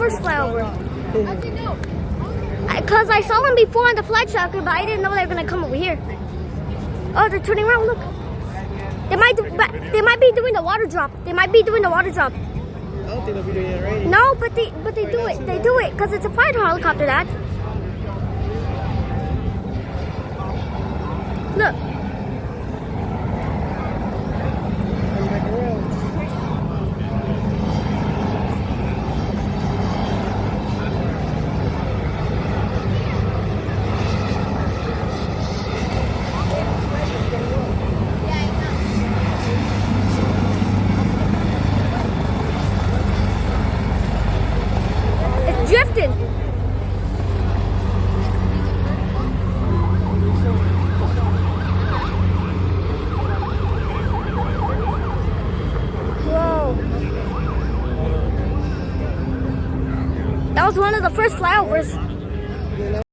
first flyover. Because I saw them before on the flight tracker, but I didn't know they were gonna come over here. Oh, they're turning around. Look. They might be doing the water drop. They might be doing the water drop. I don't think they'll be doing it already. No, but they do it. They do it because it's a fire helicopter, Dad. Look. It's drifting. Whoa. That was one of the first flyovers.